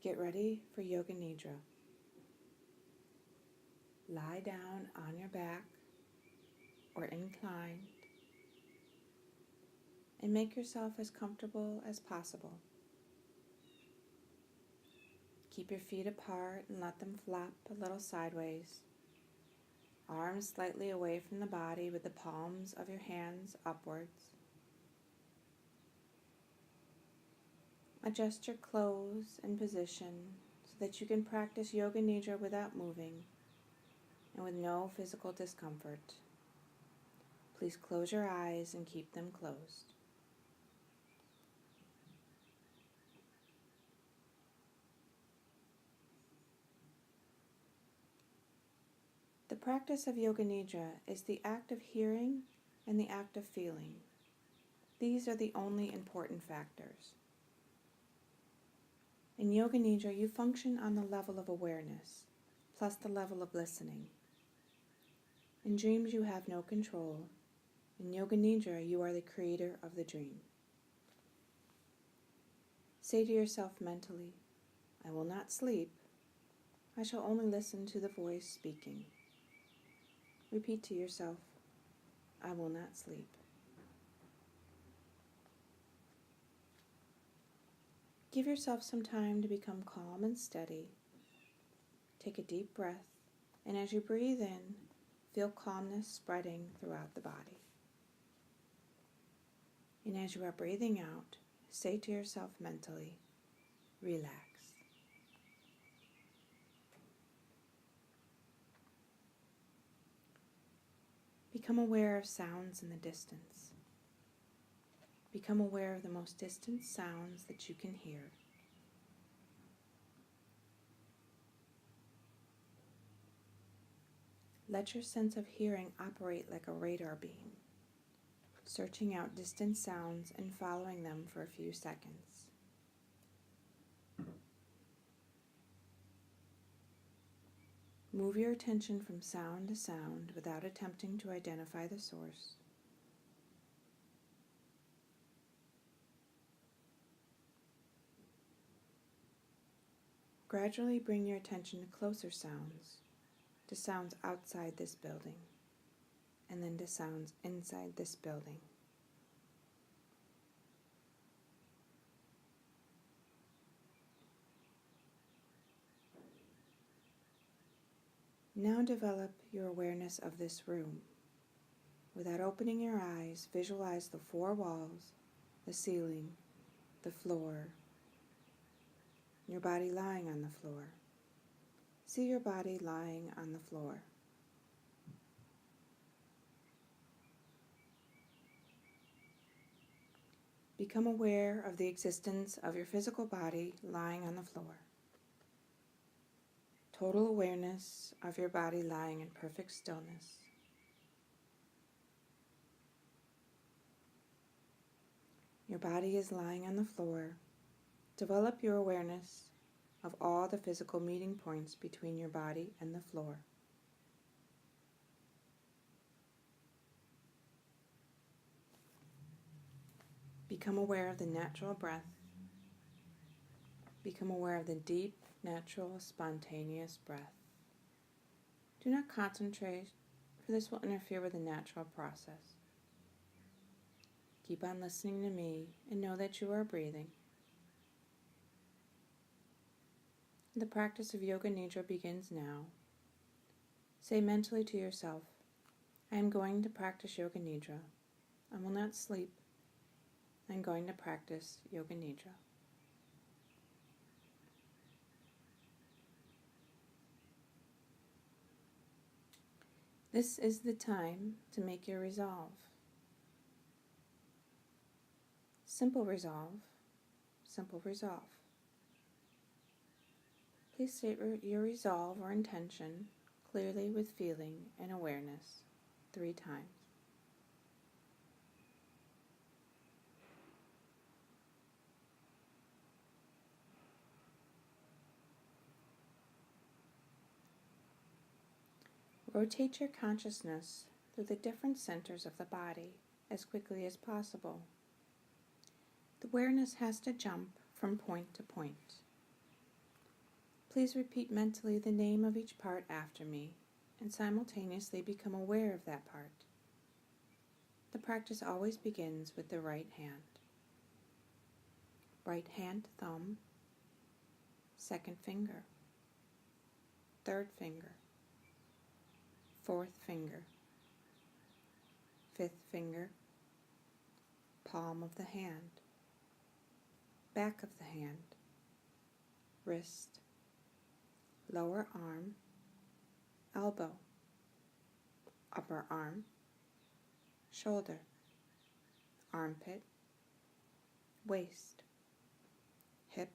Get ready for Yoga Nidra. Lie down on your back or inclined and make yourself as comfortable as possible. Keep your feet apart and let them flap a little sideways. Arms slightly away from the body with the palms of your hands upwards. Adjust your clothes and position so that you can practice Yoga Nidra without moving and with no physical discomfort. Please close your eyes and keep them closed. The practice of Yoga Nidra is the act of hearing and the act of feeling. These are the only important factors. In Yoga Nidra, you function on the level of awareness, plus the level of listening. In dreams, you have no control. In Yoga Nidra, you are the creator of the dream. Say to yourself mentally, I will not sleep. I shall only listen to the voice speaking. Repeat to yourself, I will not sleep. Give yourself some time to become calm and steady. Take a deep breath, and as you breathe in, feel calmness spreading throughout the body. And as you are breathing out, say to yourself mentally, relax. Become aware of sounds in the distance. Become aware of the most distant sounds that you can hear. Let your sense of hearing operate like a radar beam, searching out distant sounds and following them for a few seconds. Move your attention from sound to sound without attempting to identify the source. Gradually bring your attention to closer sounds, to sounds outside this building, and then to sounds inside this building. Now develop your awareness of this room. Without opening your eyes, visualize the four walls, the ceiling, the floor, your body lying on the floor. See your body lying on the floor. Become aware of the existence of your physical body lying on the floor. Total awareness of your body lying in perfect stillness. Your body is lying on the floor. Develop your awareness of all the physical meeting points between your body and the floor. Become aware of the natural breath. Become aware of the deep, natural, spontaneous breath. Do not concentrate, for this will interfere with the natural process. Keep on listening to me and know that you are breathing. The practice of Yoga Nidra begins now. Say mentally to yourself, I am going to practice Yoga Nidra. I will not sleep. I am going to practice Yoga Nidra. This is the time to make your resolve. Simple resolve, simple resolve. Please state your resolve or intention clearly with feeling and awareness 3 times. Rotate your consciousness through the different centers of the body as quickly as possible. The awareness has to jump from point to point. Please repeat mentally the name of each part after me and simultaneously become aware of that part. The practice always begins with the right hand. Right hand thumb, second finger, third finger, fourth finger, fifth finger, palm of the hand, back of the hand, wrist, lower arm, elbow, upper arm, shoulder, armpit, waist, hip,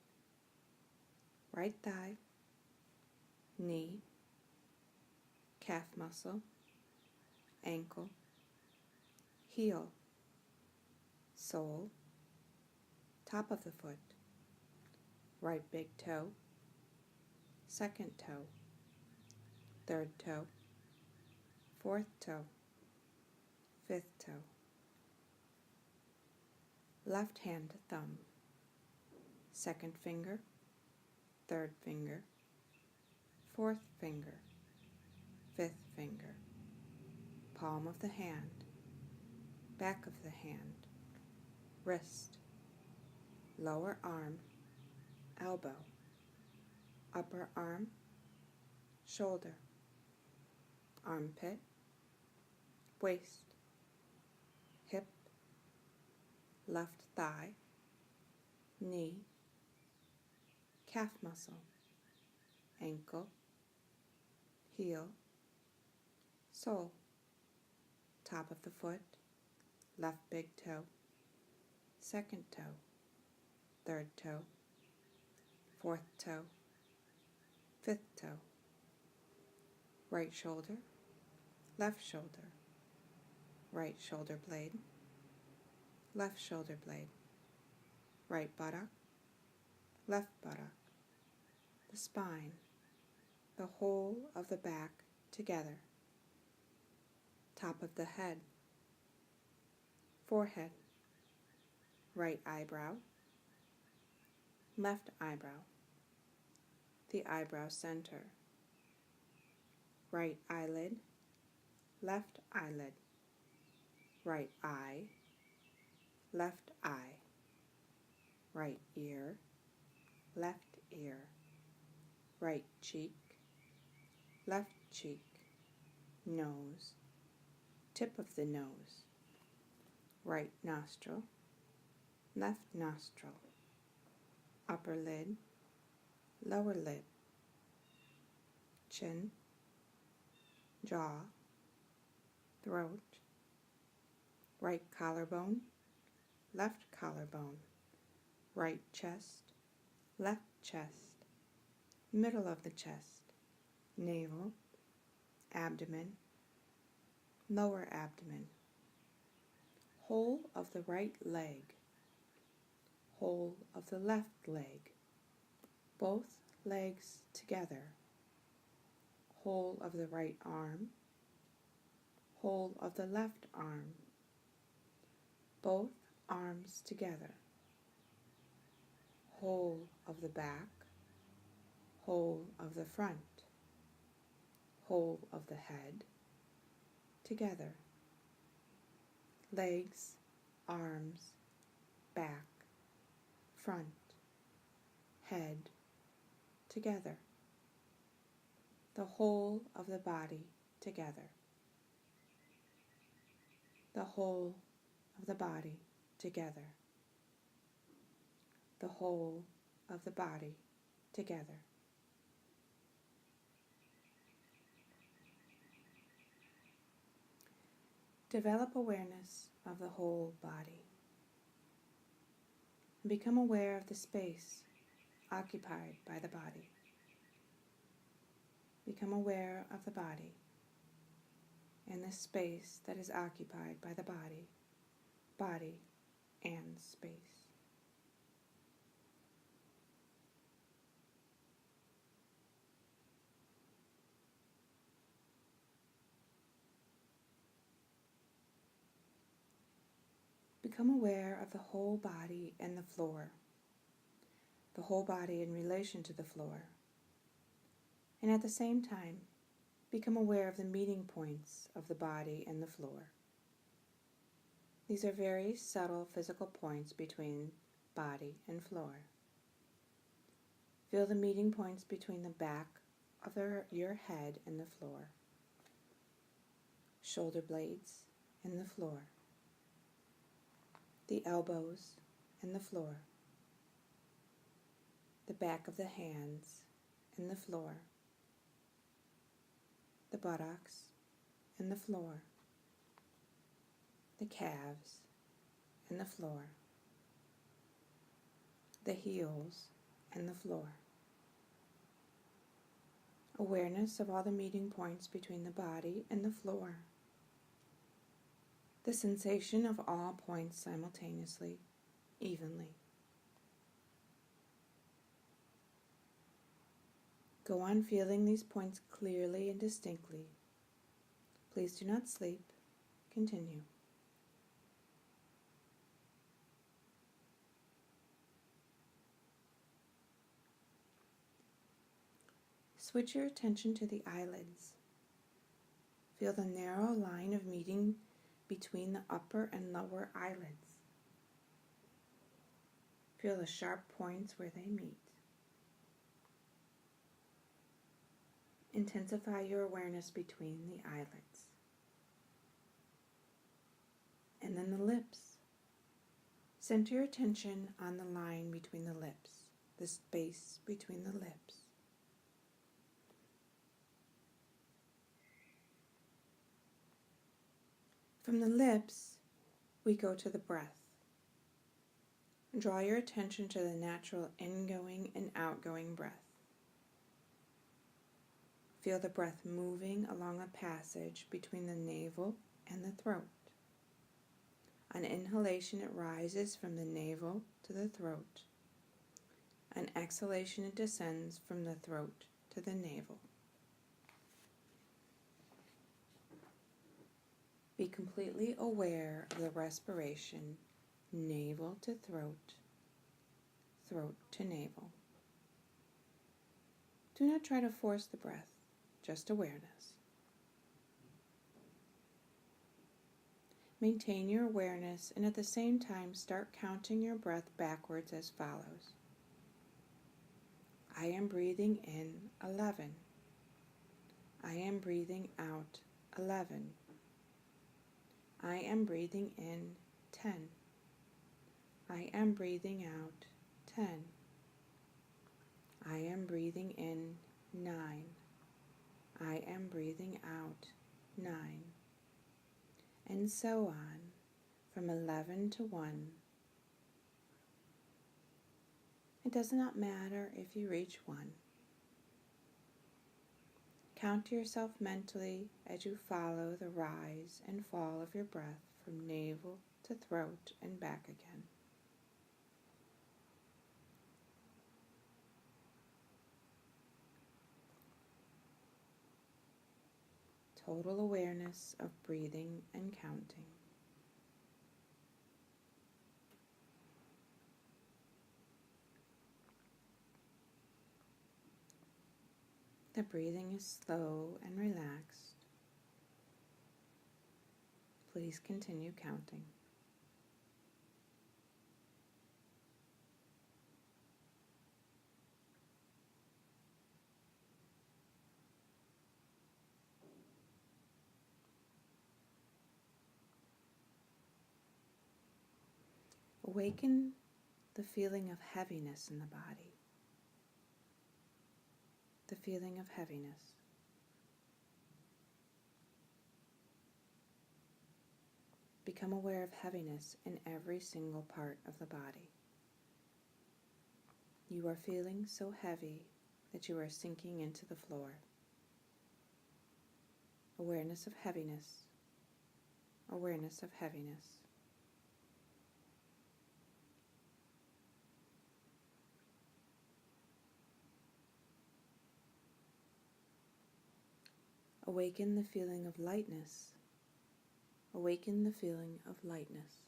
right thigh, knee, calf muscle, ankle, heel, sole, top of the foot, right big toe, second toe, third toe, fourth toe, fifth toe. Left hand thumb, second finger, third finger, fourth finger, fifth finger, palm of the hand, back of the hand, wrist, lower arm, elbow, upper arm, shoulder, armpit, waist, hip, left thigh, knee, calf muscle, ankle, heel, sole, top of the foot, left big toe, second toe, third toe, fourth toe, fifth toe, right shoulder, right shoulder blade, left shoulder blade, right buttock, left buttock, the spine, the whole of the back together, top of the head, forehead, right eyebrow, left eyebrow, the eyebrow center, right eyelid, left eyelid, right eye, left eye, right ear, left ear, right cheek, left cheek, nose, tip of the nose, right nostril, left nostril, upper lid, lower lid, chin, jaw, throat, right collarbone, left collarbone, right chest, left chest, middle of the chest, navel, abdomen, lower abdomen, whole of the right leg, whole of the left leg, both legs together, whole of the right arm, whole of the left arm, both arms together, whole of the back, whole of the front, whole of the head, together, legs, arms, back, front, head, together, the whole of the body together, the whole of the body together, the whole of the body together. Develop awareness of the whole body. And become aware of the space occupied by the body. Become aware of the body and the space that is occupied by the body and space. Become aware of the whole body and the floor, the whole body in relation to the floor, And at the same time, become aware of the meeting points of the body and the floor. These are very subtle physical points between body and floor. Feel the meeting points between the back of your head and the floor, shoulder blades and the floor, the elbows and the floor, the back of the hands and the floor, the buttocks and the floor, the calves and the floor, the heels and the floor. Awareness of all the meeting points between the body and the floor. The sensation of all points simultaneously, evenly. Go on feeling these points clearly and distinctly. Please do not sleep. Continue. Switch your attention to the eyelids. Feel the narrow line of meeting between the upper and lower eyelids. Feel the sharp points where they meet. Intensify your awareness between the eyelids. And then the lips. Center your attention on the line between the lips, the space between the lips. From the lips, we go to the breath. Draw your attention to the natural ingoing and outgoing breath. Feel the breath moving along a passage between the navel and the throat. On inhalation, it rises from the navel to the throat. On exhalation, it descends from the throat to the navel. Be completely aware of the respiration, navel to throat, throat to navel. Do not try to force the breath, just awareness. Maintain your awareness and at the same time start counting your breath backwards as follows. I am breathing in 11. I am breathing out 11. I am breathing in 10. I am breathing out 10. I am breathing in 9. I am breathing out 9. And so on, from 11 to 1. It does not matter if you reach 1. Count to yourself mentally as you follow the rise and fall of your breath from navel to throat and back again. Total awareness of breathing and counting. The breathing is slow and relaxed. Please continue counting. Awaken the feeling of heaviness in the body. The feeling of heaviness. Become aware of heaviness in every single part of the body. You are feeling so heavy that you are sinking into the floor. Awareness of heaviness. Awareness of heaviness. Awaken the feeling of lightness. Awaken the feeling of lightness.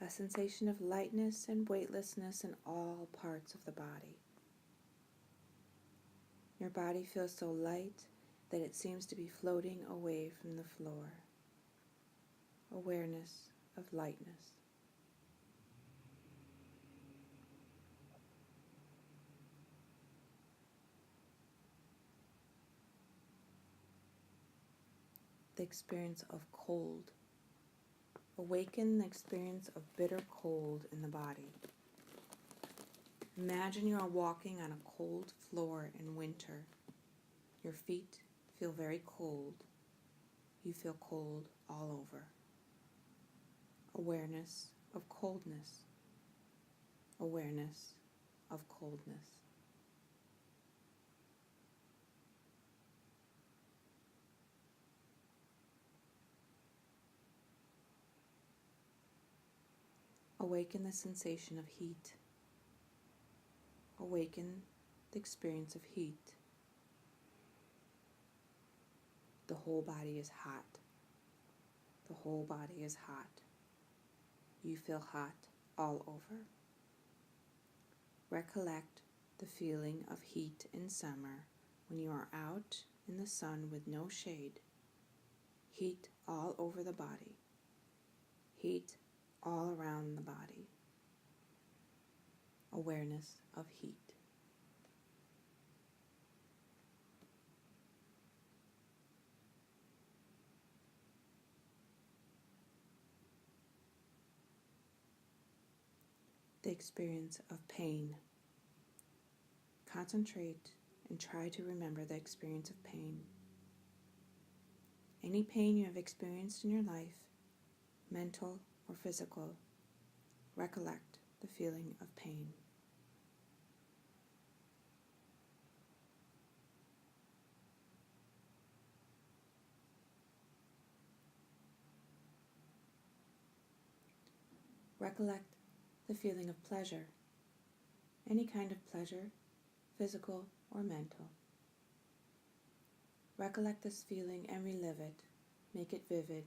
A sensation of lightness and weightlessness in all parts of the body. Your body feels so light that it seems to be floating away from the floor. Awareness of lightness. The experience of cold. Awaken the experience of bitter cold in the body. Imagine you are walking on a cold floor in winter. Your feet feel very cold. You feel cold all over. Awareness of coldness. Awareness of coldness. Awaken the sensation of heat. Awaken the experience of heat. The whole body is hot. The whole body is hot. You feel hot all over. Recollect the feeling of heat in summer when you are out in the sun with no shade. Heat all over the body. Heat all around the body. Awareness of heat. The experience of pain. Concentrate and try to remember the experience of pain. Any pain you have experienced in your life, mental or physical, recollect the feeling of pain. Recollect the feeling of pleasure, any kind of pleasure, physical or mental. Recollect this feeling and relive it, make it vivid.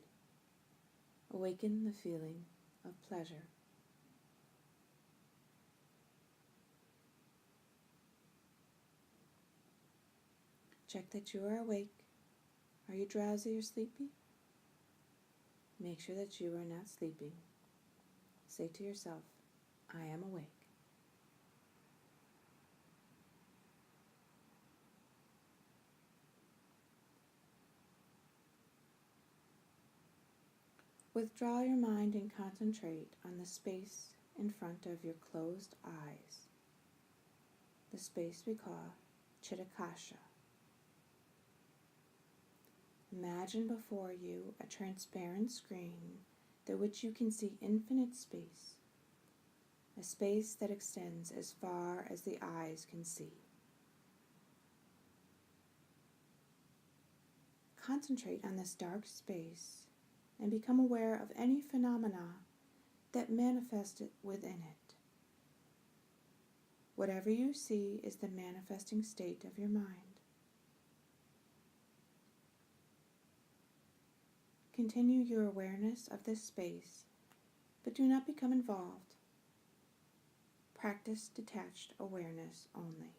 Awaken the feeling of pleasure. Check that you are awake. Are you drowsy or sleepy? Make sure that you are not sleeping. Say to yourself, I am awake. Withdraw your mind and concentrate on the space in front of your closed eyes, the space we call Chitakasha. Imagine before you a transparent screen through which you can see infinite space, a space that extends as far as the eyes can see. Concentrate on this dark space and become aware of any phenomena that manifest within it. Whatever you see is the manifesting state of your mind. Continue your awareness of this space, but do not become involved. Practice detached awareness only.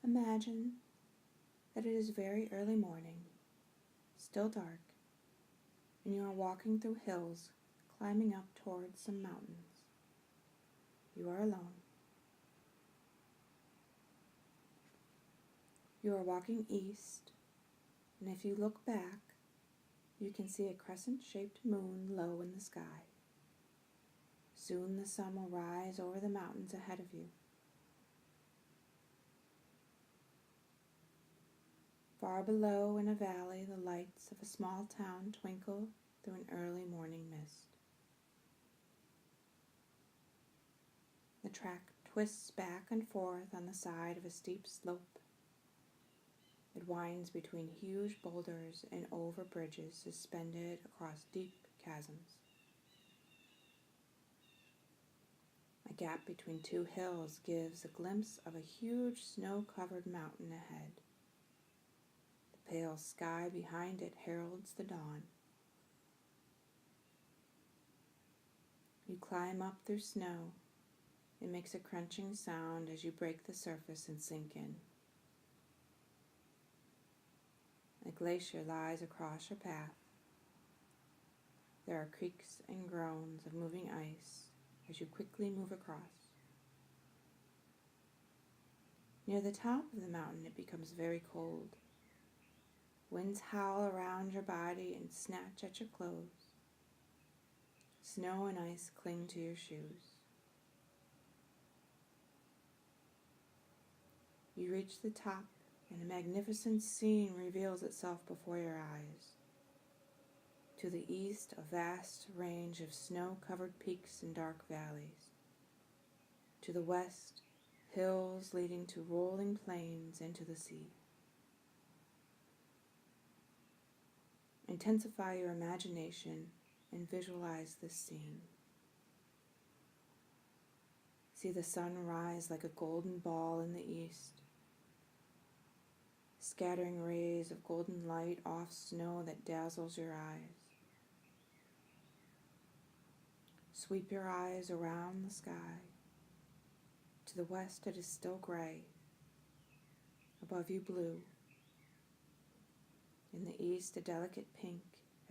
Imagine that it is very early morning, still dark, and you are walking through hills, climbing up towards some mountains. You are alone. You are walking east, and if you look back, you can see a crescent-shaped moon low in the sky. Soon the sun will rise over the mountains ahead of you. Far below in a valley, the lights of a small town twinkle through an early morning mist. The track twists back and forth on the side of a steep slope. It winds between huge boulders and over bridges suspended across deep chasms. A gap between two hills gives a glimpse of a huge snow-covered mountain ahead. The pale sky behind it heralds the dawn. You climb up through snow. It makes a crunching sound as you break the surface and sink in. A glacier lies across your path. There are creaks and groans of moving ice as you quickly move across. Near the top of the mountain, it becomes very cold. Winds howl around your body and snatch at your clothes. Snow and ice cling to your shoes. You reach the top, and a magnificent scene reveals itself before your eyes. To the east, a vast range of snow-covered peaks and dark valleys. To the west, hills leading to rolling plains and to the sea. Intensify your imagination and visualize this scene. See the sun rise like a golden ball in the east, scattering rays of golden light off snow that dazzles your eyes. Sweep your eyes around the sky. To the west it is still gray. Above you blue. In the east a delicate pink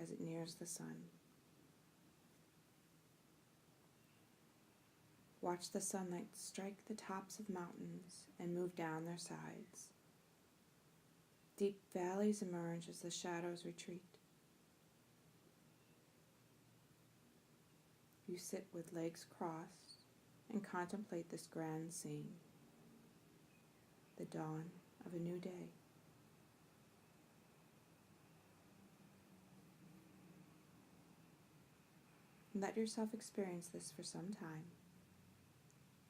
as it nears the sun. Watch the sunlight strike the tops of mountains and move down their sides. Deep valleys emerge as the shadows retreat. You sit with legs crossed and contemplate this grand scene, the dawn of a new day. Let yourself experience this for some time.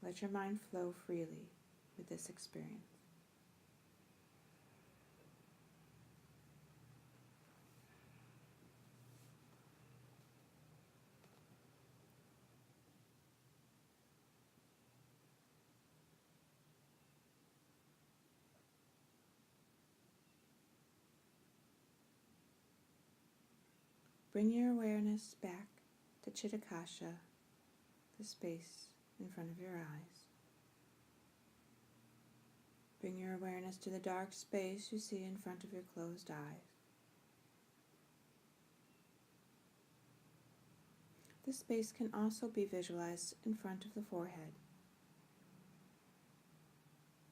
Let your mind flow freely with this experience. Bring your awareness back to Chitakasha, the space in front of your eyes. Bring your awareness to the dark space you see in front of your closed eyes. This space can also be visualized in front of the forehead.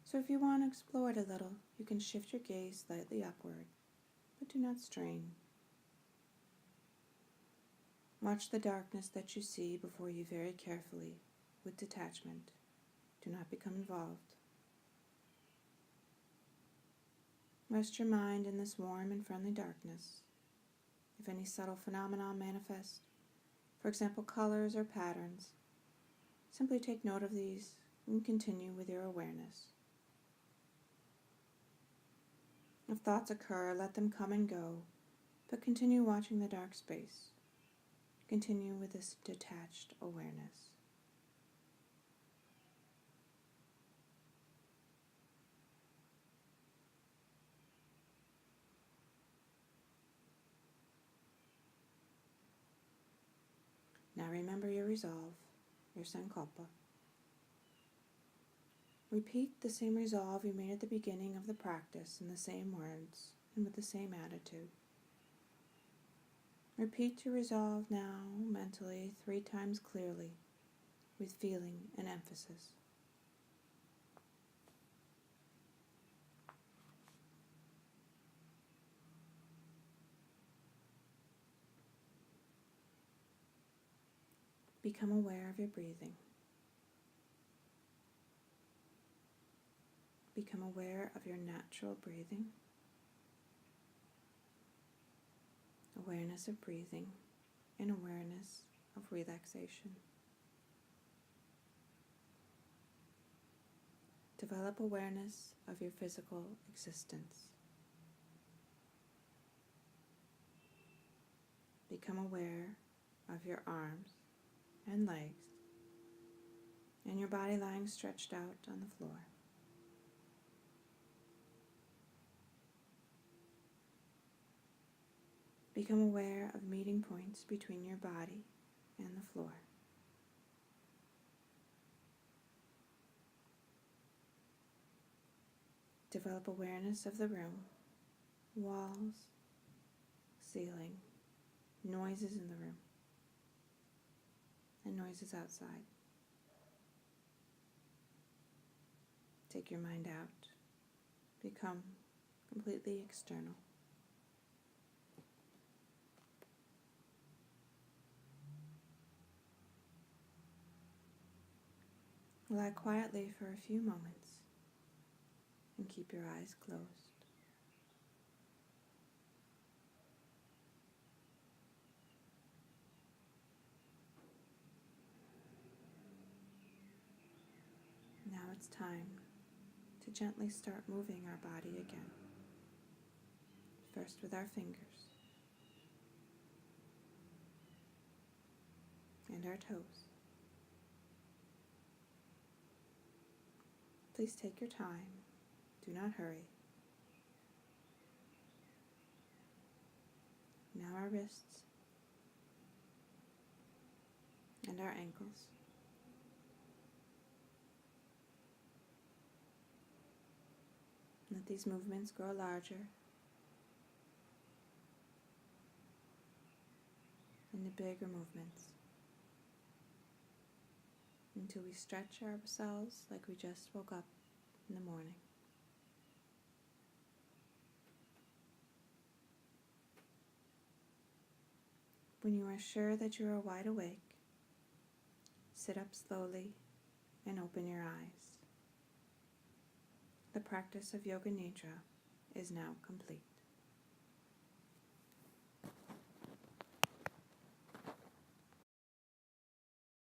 So if you want to explore it a little, you can shift your gaze slightly upward, but do not strain. Watch the darkness that you see before you very carefully, with detachment. Do not become involved. Rest your mind in this warm and friendly darkness. If any subtle phenomena manifest, for example colors or patterns, simply take note of these and continue with your awareness. If thoughts occur, let them come and go, but continue watching the dark space. Continue with this detached awareness. Now remember your resolve, your sankalpa. Repeat the same resolve you made at the beginning of the practice in the same words and with the same attitude. Repeat your resolve now mentally 3 times clearly, with feeling and emphasis. Become aware of your breathing. Become aware of your natural breathing. Awareness of breathing and awareness of relaxation. Develop awareness of your physical existence. Become aware of your arms and legs, and your body lying stretched out on the floor. Become aware of meeting points between your body and the floor. Develop awareness of the room, walls, ceiling, noises in the room, and noises outside. Take your mind out. Become completely external. Lie quietly for a few moments and keep your eyes closed. Now it's time to gently start moving our body again. First with our fingers and our toes. Please take your time. Do not hurry. Now our wrists and our ankles. Let these movements grow larger into bigger movements until we stretch ourselves like we just woke up in the morning. When you are sure that you are wide awake, sit up slowly and open your eyes. The practice of Yoga Nidra is now complete.